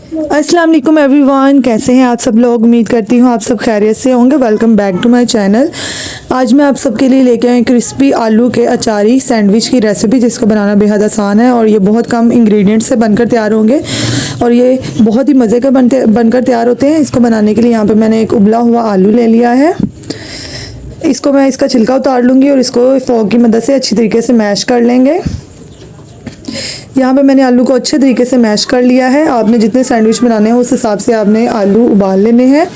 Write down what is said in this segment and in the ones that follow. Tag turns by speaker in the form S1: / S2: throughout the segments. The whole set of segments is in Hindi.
S1: अस्सलाम वालेकुम एवरीवन, कैसे हैं आप सब लोग। उम्मीद करती हूँ आप सब खैरियत से होंगे। Welcome back to my channel. आज मैं आप सबके लिए लेके आई क्रिस्पी आलू के अचारी सैंडविच की रेसिपी, जिसको बनाना बेहद आसान है और ये बहुत कम इंग्रेडिएंट्स से बनकर तैयार होंगे और ये बहुत ही मज़े का बनकर तैयार होते हैं। इसको बनाने के लिए यहाँ पर मैंने एक उबला हुआ आलू ले लिया है। इसको मैं इसका छिलका उतार लूँगी और इसको फोक की मदद से अच्छी तरीके से मैश कर लेंगे। यहाँ पे मैंने आलू को अच्छे तरीके से मैश कर लिया है। आपने जितने सैंडविच बनाने हैं उस हिसाब से आपने आलू उबाल लेने हैं।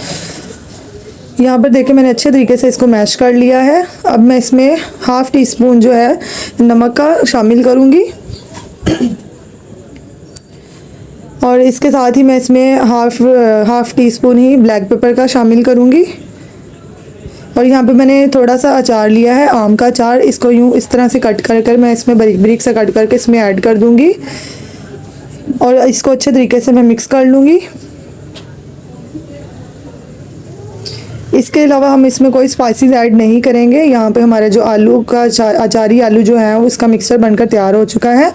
S1: यहाँ पर देखिए मैंने अच्छे तरीके से इसको मैश कर लिया है। अब मैं इसमें हाफ़ टी स्पून जो है नमक का शामिल करूँगी और इसके साथ ही मैं इसमें हाफ़ टी स्पून ही ब्लैक पेपर का शामिल करूँगी। और यहाँ पे मैंने थोड़ा सा अचार लिया है, आम का अचार। इसको यूँ इस तरह से कट कर मैं इसमें बारीक बारीक से कट करके इसमें ऐड कर दूँगी और इसको अच्छे तरीके से मैं मिक्स कर लूँगी। इसके अलावा हम इसमें कोई स्पाइसेस ऐड नहीं करेंगे। यहाँ पे हमारे जो आलू का अचारी आलू जो है उसका मिक्सचर बनकर तैयार हो चुका है।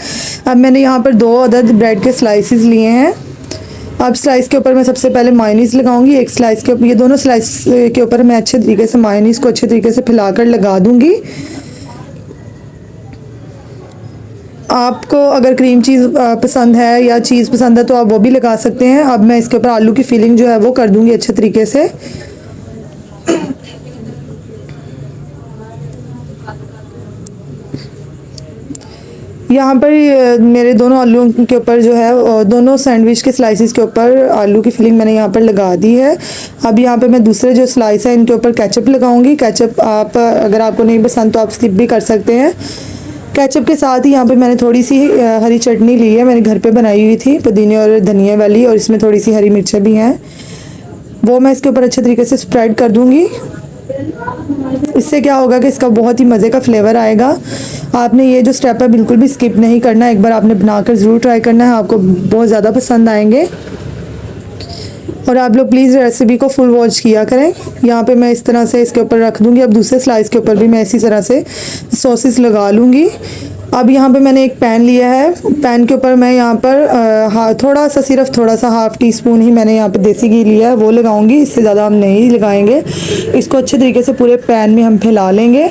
S1: अब मैंने यहाँ पर 2 अदद ब्रेड के स्लाइसेस लिए हैं। अब स्लाइस के ऊपर मैं सबसे पहले मायोनीज़ लगाऊंगी। एक स्लाइस के ऊपर, ये दोनों स्लाइस के ऊपर मैं अच्छे तरीके से मायोनीज़ को अच्छे तरीके से फैलाकर लगा दूंगी। आपको अगर क्रीम चीज़ पसंद है या चीज़ पसंद है तो आप वो भी लगा सकते हैं। अब मैं इसके ऊपर आलू की फिलिंग जो है वो कर दूंगी अच्छे तरीके से। यहाँ पर मेरे दोनों आलूओं के ऊपर जो है, दोनों सैंडविच के स्लाइसेस के ऊपर आलू की फिलिंग मैंने यहाँ पर लगा दी है। अब यहाँ पे मैं दूसरे जो स्लाइस है इनके ऊपर केचप लगाऊंगी। केचप आप अगर आपको नहीं पसंद तो आप स्किप भी कर सकते हैं। केचप के साथ ही यहाँ पे मैंने थोड़ी सी हरी चटनी ली है, मैंने घर पे बनाई हुई थी, पुदीने और धनिया वाली, और इसमें थोड़ी सी हरी मिर्चें भी हैं। वो मैं इसके ऊपर अच्छे तरीके से स्प्रेड कर दूँगी। इससे क्या होगा कि इसका बहुत ही मज़े का फ्लेवर आएगा। आपने ये जो स्टेप है बिल्कुल भी स्किप नहीं करना है। एक बार आपने बनाकर ज़रूर ट्राई करना है, आपको बहुत ज़्यादा पसंद आएंगे। और आप लोग प्लीज़ रेसिपी को फुल वॉच किया करें। यहाँ पे मैं इस तरह से इसके ऊपर रख दूँगी। अब दूसरे स्लाइस के ऊपर भी मैं इसी तरह से सॉसेस लगा लूँगी। अब यहाँ पे मैंने एक पैन लिया है। पैन के ऊपर मैं यहाँ पर सिर्फ थोड़ा सा हाफ़ टी स्पून ही मैंने यहाँ पे देसी घी लिया है, वो लगाऊंगी। इससे ज़्यादा हम नहीं लगाएंगे। इसको अच्छे तरीके से पूरे पैन में हम फैला लेंगे।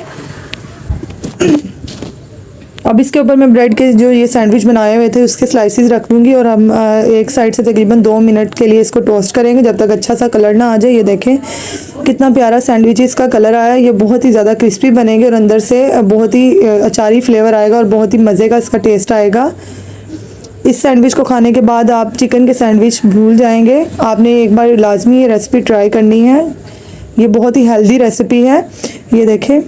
S1: अब इसके ऊपर मैं ब्रेड के जो ये सैंडविच बनाए हुए थे उसके स्लाइसेस रख दूँगी और हम एक साइड से तकरीबन 2 मिनट के लिए इसको टोस्ट करेंगे जब तक अच्छा सा कलर ना आ जाए। ये देखें कितना प्यारा सैंडविच इसका कलर आया। ये बहुत ही ज़्यादा क्रिस्पी बनेंगे और अंदर से बहुत ही अचारी फ्लेवर आएगा और बहुत ही मज़े का इसका टेस्ट आएगा। इस सैंडविच को खाने के बाद आप चिकन के सैंडविच भूल जाएंगे। आपने एक बार लाजमी ये रेसिपी ट्राई करनी है। ये बहुत ही हेल्दी रेसिपी है। ये देखें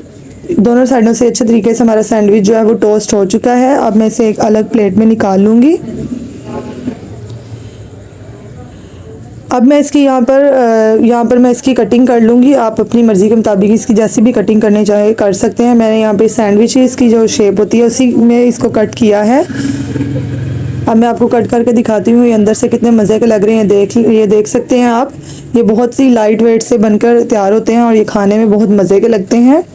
S1: दोनों साइडों से अच्छे तरीके से हमारा सैंडविच जो है वो टोस्ट हो चुका है। अब मैं इसे एक अलग प्लेट में निकाल लूँगी। अब मैं इसकी यहाँ पर मैं इसकी कटिंग कर लूँगी। आप अपनी मर्ज़ी के मुताबिक इसकी जैसी भी कटिंग करनी चाहे कर सकते हैं। मैंने यहाँ पे सैंडविच इसकी जो शेप होती है उसी में इसको कट किया है। अब मैं आपको कट करके दिखाती हूँ ये अंदर से कितने मज़े के लग रहे हैं। ये देख सकते हैं आप। ये बहुत ही लाइट वेट से बनकर तैयार होते हैं और ये खाने में बहुत मज़े के लगते हैं।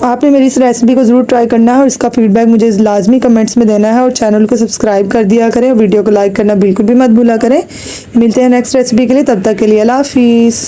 S1: आपने मेरी इस रेसिपी को ज़रूर ट्राई करना है और इसका फीडबैक मुझे लाजमी कमेंट्स में देना है। और चैनल को सब्सक्राइब कर दिया करें, वीडियो को लाइक करना बिल्कुल भी मत भूला करें। मिलते हैं नेक्स्ट रेसिपी के लिए, तब तक के लिए अल्लाह हाफिज़।